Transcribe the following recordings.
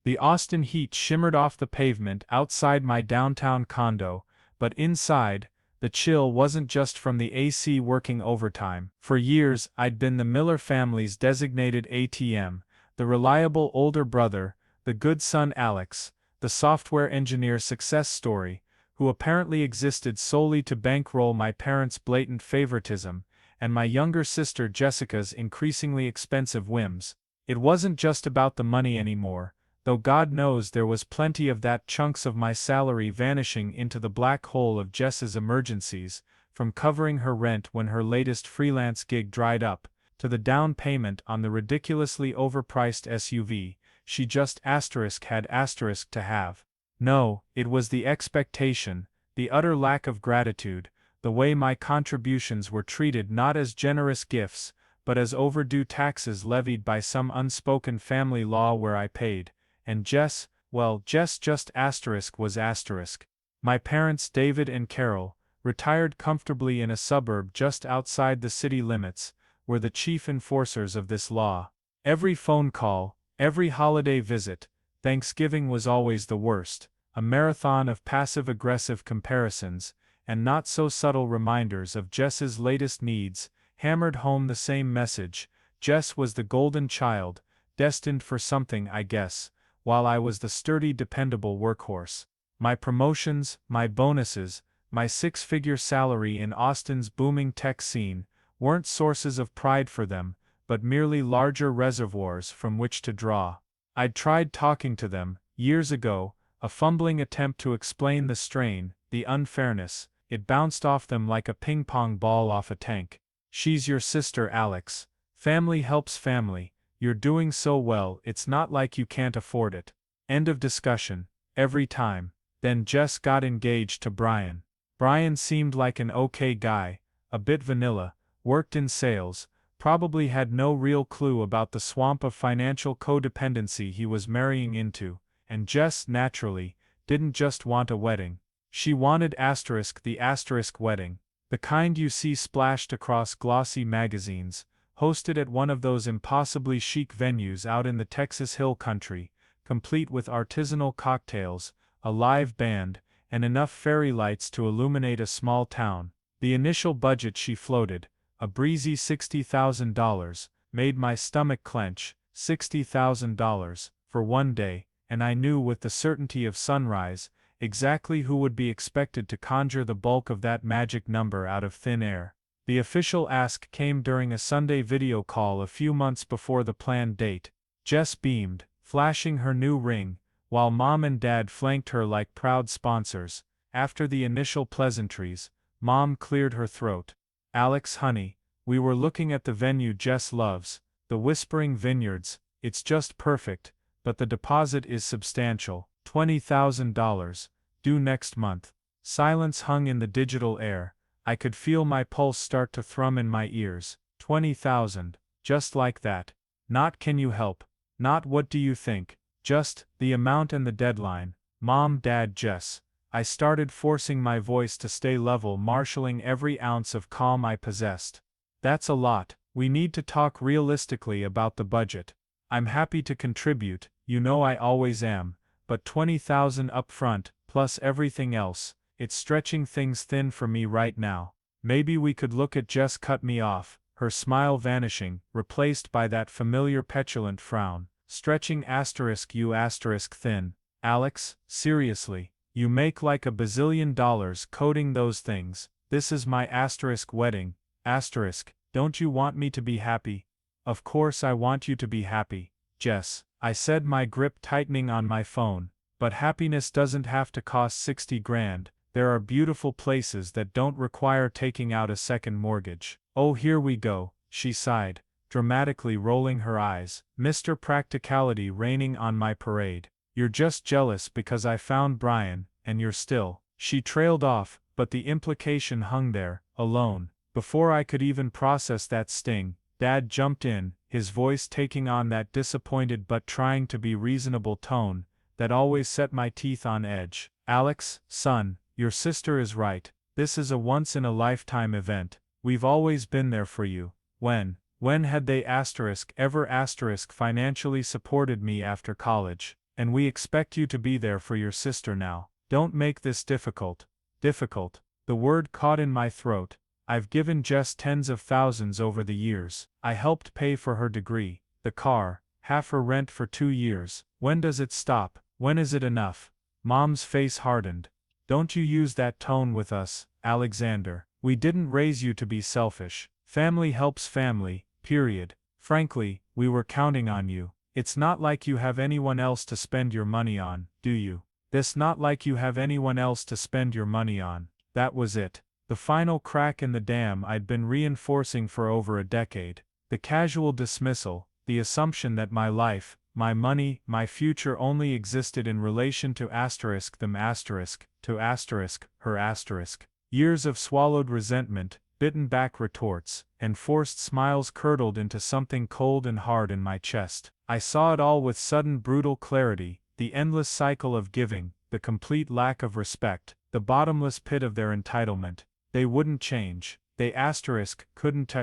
The Austin heat shimmered off the pavement outside my downtown condo, but inside, the chill wasn't just from the AC working overtime. For years, I'd been the Miller family's designated ATM, the reliable older brother, the good son Alex, the software engineer success story, who apparently existed solely to bankroll my parents' blatant favoritism, and my younger sister Jessica's increasingly expensive whims. It wasn't just about the money anymore, though God knows there was plenty of that, chunks of my salary vanishing into the black hole of Jess's emergencies, from covering her rent when her latest freelance gig dried up, to the down payment on the ridiculously overpriced SUV she just had to have. No, it was the expectation, the utter lack of gratitude, the way my contributions were treated not as generous gifts, but as overdue taxes levied by some unspoken family law where I paid. And Jess, well, Jess just was asterisk. My parents, David and Carol, retired comfortably in a suburb just outside the city limits, were the chief enforcers of this law. Every phone call, every holiday visit, Thanksgiving was always the worst, a marathon of passive-aggressive comparisons, and not-so-subtle reminders of Jess's latest needs, hammered home the same message: Jess was the golden child, destined for something, I guess, while I was the sturdy, dependable workhorse. My promotions, my bonuses, my six-figure salary in Austin's booming tech scene, weren't sources of pride for them, but merely larger reservoirs from which to draw. I'd tried talking to them, years ago, a fumbling attempt to explain the strain, the unfairness. It bounced off them like a ping-pong ball off a tank. She's your sister, Alex. Family helps family. You're doing so well, it's not like you can't afford it. End of discussion. Every time. Then Jess got engaged to Brian. Brian seemed like an okay guy, a bit vanilla, worked in sales, probably had no real clue about the swamp of financial codependency he was marrying into, and Jess, naturally, didn't just want a wedding. She wanted the wedding, the kind you see splashed across glossy magazines, hosted at one of those impossibly chic venues out in the Texas Hill Country, complete with artisanal cocktails, a live band, and enough fairy lights to illuminate a small town. The initial budget she floated, a breezy $60,000, made my stomach clench. $60,000 for one day, and I knew with the certainty of sunrise exactly who would be expected to conjure the bulk of that magic number out of thin air. The official ask came during a Sunday video call a few months before the planned date. Jess beamed, flashing her new ring, while Mom and Dad flanked her like proud sponsors. After the initial pleasantries, Mom cleared her throat. Alex, honey, we were looking at the venue Jess loves, the Whispering Vineyards. It's just perfect, but the deposit is substantial, $20,000, due next month. Silence hung in the digital air. I could feel my pulse start to thrum in my ears. 20,000, just like that. Not can you help, not what do you think, just the amount and the deadline. Mom, Dad, Jess. I started forcing my voice to stay level, marshalling every ounce of calm I possessed. That's a lot. We need to talk realistically about the budget. I'm happy to contribute, you know I always am, but 20,000 up front, plus everything else, it's stretching things thin for me right now. Maybe we could look at. Jess cut me off, her smile vanishing, replaced by that familiar petulant frown. Stretching thin. Alex, seriously, you make like $1 bazillion coding those things. This is my wedding. Don't you want me to be happy? Of course I want you to be happy, Jess, I said, my grip tightening on my phone, but happiness doesn't have to cost 60 grand. There are beautiful places that don't require taking out a second mortgage. Oh, here we go, she sighed, dramatically rolling her eyes. Mr. Practicality raining on my parade. You're just jealous because I found Brian, and you're still. She trailed off, but the implication hung there, alone. Before I could even process that sting, Dad jumped in, his voice taking on that disappointed but trying to be reasonable tone that always set my teeth on edge. Alex, son, your sister is right. This is a once-in-a-lifetime event. We've always been there for you. When had they ever financially supported me after college? and we expect you to be there for your sister now. Don't make this difficult. Difficult. The word caught in my throat. I've given Jess tens of thousands over the years. I helped pay for her degree, the car, half her rent for 2 years. When does it stop? When is it enough? Mom's face hardened. Don't you use that tone with us, Alexander. We didn't raise you to be selfish. Family helps family, period. Frankly, we were counting on you. It's not like you have anyone else to spend your money on, do you? It's not like you have anyone else to spend your money on. That was it. The final crack in the dam I'd been reinforcing for over a decade. The casual dismissal, the assumption that my life, my money, my future only existed in relation to them her asterisk. Years of swallowed resentment, bitten back retorts, and forced smiles curdled into something cold and hard in my chest. I saw it all with sudden brutal clarity, the endless cycle of giving, the complete lack of respect, the bottomless pit of their entitlement. They wouldn't change. They couldn't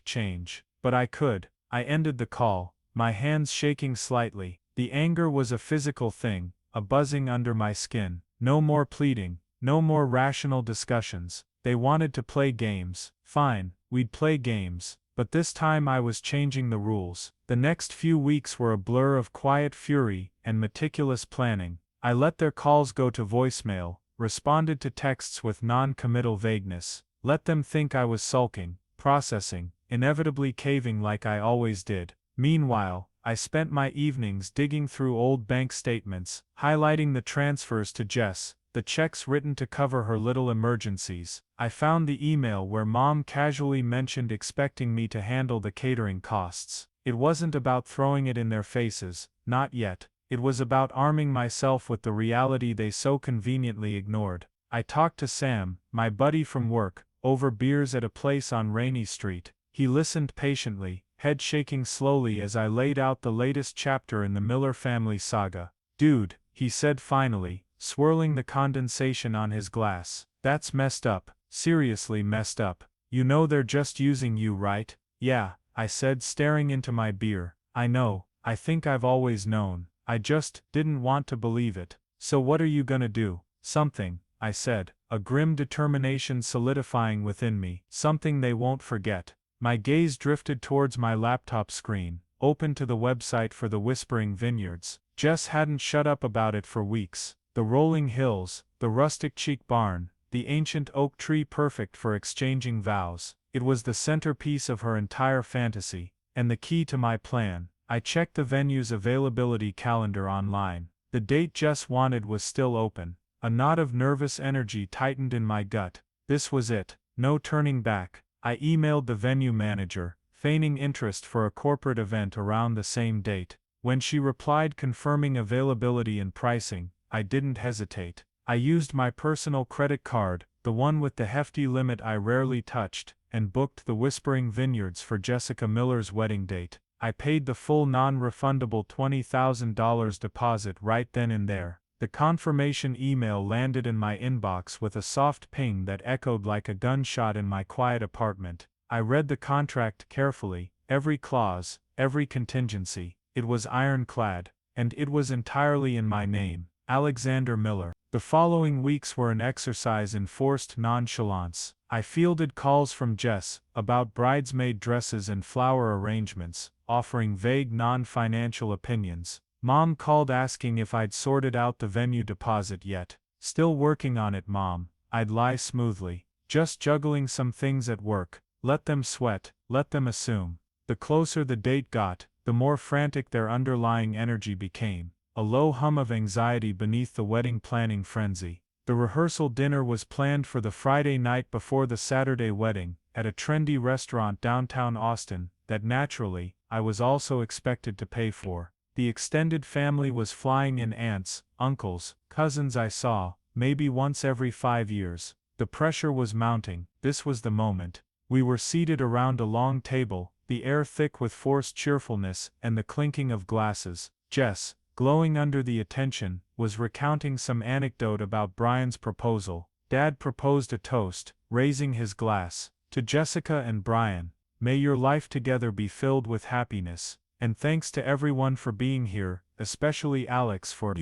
change. But I could. I ended the call, my hands shaking slightly. The anger was a physical thing, a buzzing under my skin. No more pleading, no more rational discussions. They wanted to play games. Fine, we'd play games. But this time I was changing the rules. The next few weeks were a blur of quiet fury and meticulous planning. I let their calls go to voicemail, responded to texts with non-committal vagueness, let them think I was sulking, processing, inevitably caving like I always did. Meanwhile, I spent my evenings digging through old bank statements, highlighting the transfers to Jess, the checks written to cover her little emergencies. I found the email where Mom casually mentioned expecting me to handle the catering costs. It wasn't about throwing it in their faces, not yet. It was about arming myself with the reality they so conveniently ignored. I talked to Sam, my buddy from work, over beers at a place on Rainy Street. He listened patiently, head shaking slowly as I laid out the latest chapter in the Miller family saga. Dude, he said finally, swirling the condensation on his glass. That's messed up, seriously messed up. You know they're just using you, right? Yeah, I said, staring into my beer. I know, I think I've always known. I just didn't want to believe it. So what are you gonna do? Something, I said, a grim determination solidifying within me. Something they won't forget. My gaze drifted towards my laptop screen, open to the website for the Whispering Vineyards. Jess hadn't shut up about it for weeks. The rolling hills, the rustic cheek barn, the ancient oak tree perfect for exchanging vows. It was the centerpiece of her entire fantasy, and the key to my plan. I checked the venue's availability calendar online. The date Jess wanted was still open. A knot of nervous energy tightened in my gut. This was it. No turning back. I emailed the venue manager, feigning interest for a corporate event around the same date. When she replied confirming availability and pricing, I didn't hesitate. I used my personal credit card, the one with the hefty limit I rarely touched, and booked the Whispering Vineyards for Jessica Miller's wedding date. I paid the full non-refundable $20,000 deposit right then and there. The confirmation email landed in my inbox with a soft ping that echoed like a gunshot in my quiet apartment. I read the contract carefully, every clause, every contingency. It was ironclad, and it was entirely in my name, Alexander Miller. The following weeks were an exercise in forced nonchalance. I fielded calls from Jess about bridesmaid dresses and flower arrangements, offering vague non-financial opinions. Mom called asking if I'd sorted out the venue deposit yet. Still working on it, Mom, I'd lie smoothly. Just juggling some things at work. Let them sweat, let them assume. The closer the date got, the more frantic their underlying energy became. A low hum of anxiety beneath the wedding planning frenzy. The rehearsal dinner was planned for the Friday night before the Saturday wedding, at a trendy restaurant downtown Austin, that naturally, I was also expected to pay for. The extended family was flying in aunts, uncles, cousins I saw, maybe once every 5 years. The pressure was mounting. This was the moment. We were seated around a long table, the air thick with forced cheerfulness and the clinking of glasses. Jess, glowing under the attention, was recounting some anecdote about Brian's proposal. Dad proposed a toast, raising his glass. To Jessica and Brian, may your life together be filled with happiness, and thanks to everyone for being here, especially Alex for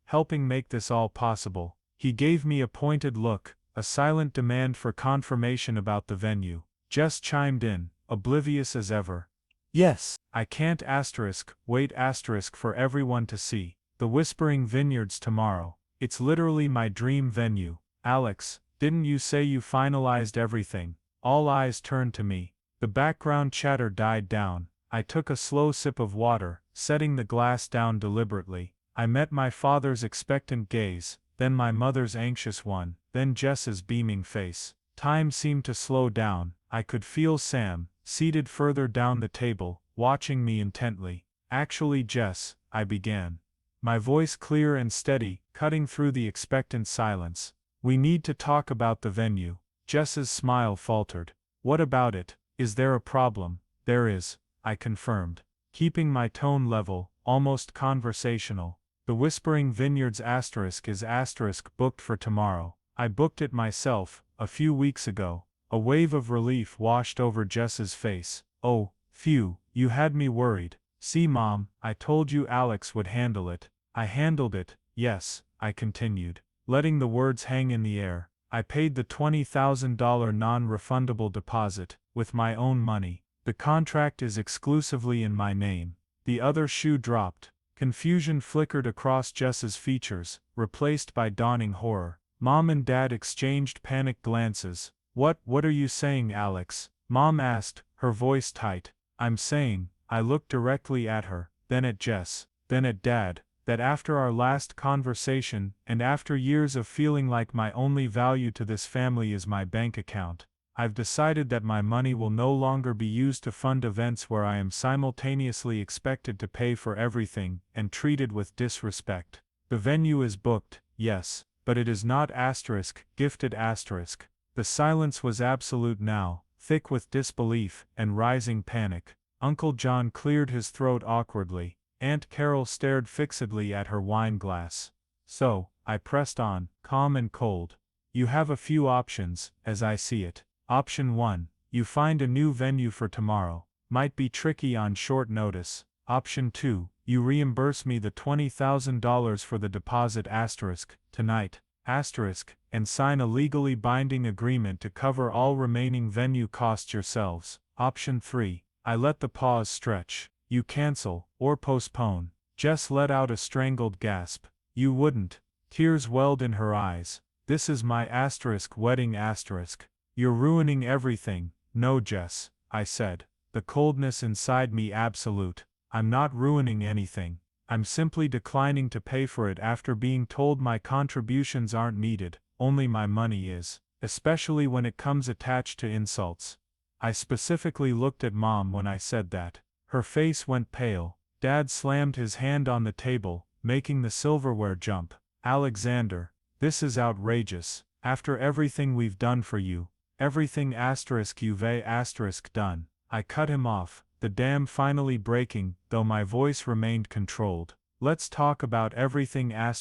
helping make this all possible. He gave me a pointed look, a silent demand for confirmation about the venue. Jess chimed in, oblivious as ever. Yes, I can't wait for everyone to see. The Whispering Vineyards tomorrow. It's literally my dream venue. Alex, didn't you say you finalized everything? All eyes turned to me. The background chatter died down. I took a slow sip of water, setting the glass down deliberately. I met my father's expectant gaze, then my mother's anxious one, then Jess's beaming face. Time seemed to slow down. I could feel Sam, seated further down the table, watching me intently. Actually, Jess, I began. My voice clear and steady, cutting through the expectant silence. We need to talk about the venue. Jess's smile faltered. What about it? Is there a problem? There is, I confirmed, keeping my tone level, almost conversational. The Whispering Vineyards is booked for tomorrow. I booked it myself, a few weeks ago. A wave of relief washed over Jess's face. Oh, phew, you had me worried. See, Mom, I told you Alex would handle it. I handled it, yes, I continued, letting the words hang in the air. I paid the $20,000 non-refundable deposit, with my own money. The contract is exclusively in my name. The other shoe dropped. Confusion flickered across Jess's features, replaced by dawning horror. Mom and Dad exchanged panicked glances. What are you saying, Alex? Mom asked, her voice tight. I'm saying, I looked directly at her, then at Jess, then at Dad, that after our last conversation, and after years of feeling like my only value to this family is my bank account, I've decided that my money will no longer be used to fund events where I am simultaneously expected to pay for everything and treated with disrespect. The venue is booked, yes, but it is not gifted. The silence was absolute now, thick with disbelief and rising panic. Uncle John cleared his throat awkwardly. Aunt Carol stared fixedly at her wine glass. So, I pressed on, calm and cold. You have a few options, as I see it. Option 1, you find a new venue for tomorrow. Might be tricky on short notice. Option 2, you reimburse me the $20,000 for the deposit tonight, and sign a legally binding agreement to cover all remaining venue costs yourselves. Option 3, I let the pause stretch. You cancel, or postpone. Jess let out a strangled gasp. You wouldn't. Tears welled in her eyes. This is my wedding. You're ruining everything. No, Jess, I said, the coldness inside me absolute. I'm not ruining anything. I'm simply declining to pay for it after being told my contributions aren't needed, only my money is, especially when it comes attached to insults. I specifically looked at Mom when I said that. Her face went pale. Dad slammed his hand on the table, making the silverware jump. Alexander, this is outrageous. After everything we've done for you, everything you've done. I cut him off, the dam finally breaking, though my voice remained controlled. Let's talk about everything I've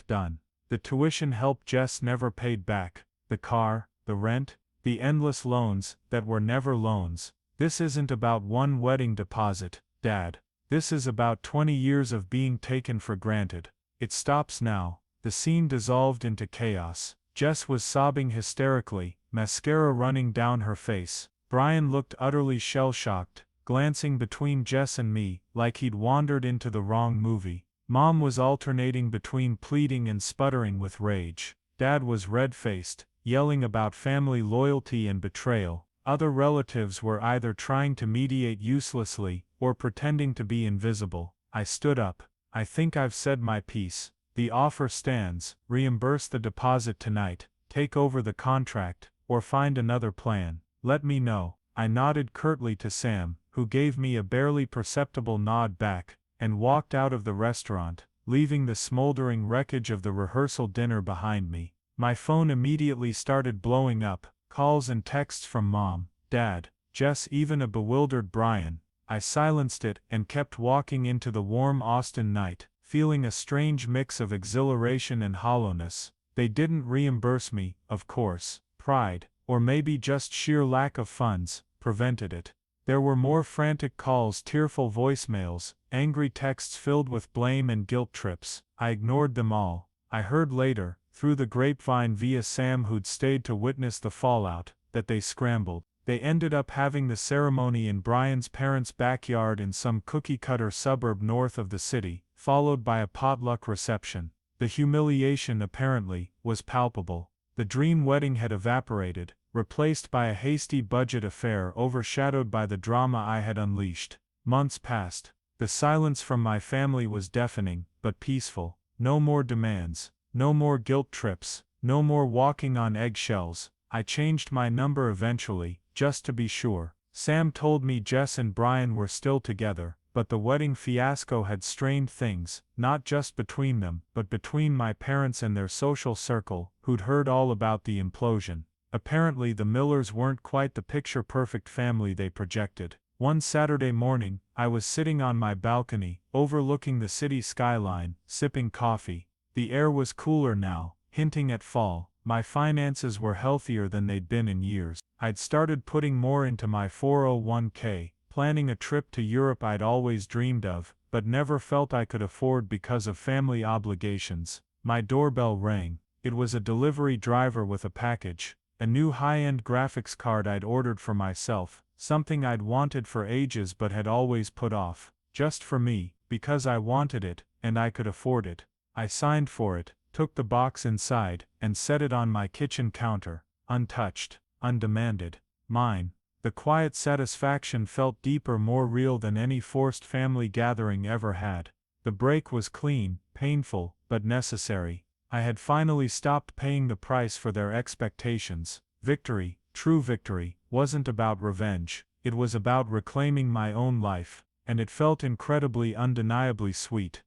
done. The tuition help Jess never paid back, the car, the rent, the endless loans that were never loans. This isn't about one wedding deposit, Dad. This is about 20 years of being taken for granted. It stops now. The scene dissolved into chaos. Jess was sobbing hysterically, mascara running down her face. Brian looked utterly shell-shocked, glancing between Jess and me, like he'd wandered into the wrong movie. Mom was alternating between pleading and sputtering with rage. Dad was red-faced, yelling about family loyalty and betrayal. Other relatives were either trying to mediate uselessly, or pretending to be invisible. I stood up. I think I've said my piece. The offer stands. Reimburse the deposit tonight, take over the contract, or find another plan. Let me know. I nodded curtly to Sam, who gave me a barely perceptible nod back, and walked out of the restaurant, leaving the smoldering wreckage of the rehearsal dinner behind me. My phone immediately started blowing up. Calls and texts from Mom, Dad, Jess, even a bewildered Brian. I silenced it and kept walking into the warm Austin night, feeling a strange mix of exhilaration and hollowness. They didn't reimburse me, of course. Pride, or maybe just sheer lack of funds, prevented it. There were more frantic calls, tearful voicemails, angry texts filled with blame and guilt trips. I ignored them all. I heard later, through the grapevine via Sam, who'd stayed to witness the fallout, that they scrambled. They ended up having the ceremony in Brian's parents' backyard in some cookie-cutter suburb north of the city, followed by a potluck reception. The humiliation, apparently, was palpable. The dream wedding had evaporated, replaced by a hasty budget affair overshadowed by the drama I had unleashed. Months passed. The silence from my family was deafening, but peaceful. No more demands. No more guilt trips. No more walking on eggshells. I changed my number eventually, just to be sure. Sam told me Jess and Brian were still together, but the wedding fiasco had strained things, not just between them, but between my parents and their social circle, who'd heard all about the implosion. Apparently the Millers weren't quite the picture-perfect family they projected. One Saturday morning, I was sitting on my balcony, overlooking the city skyline, sipping coffee. The air was cooler now, hinting at fall. My finances were healthier than they'd been in years. I'd started putting more into my 401k, planning a trip to Europe I'd always dreamed of, but never felt I could afford because of family obligations. My doorbell rang. It was a delivery driver with a package. A new high-end graphics card I'd ordered for myself, something I'd wanted for ages but had always put off. Just for me, because I wanted it, and I could afford it. I signed for it, took the box inside, and set it on my kitchen counter, untouched, undemanded. Mine. The quiet satisfaction felt deeper, more real than any forced family gathering ever had. The break was clean, painful, but necessary. I had finally stopped paying the price for their expectations. Victory, true victory, wasn't about revenge. It was about reclaiming my own life, and it felt incredibly, undeniably sweet.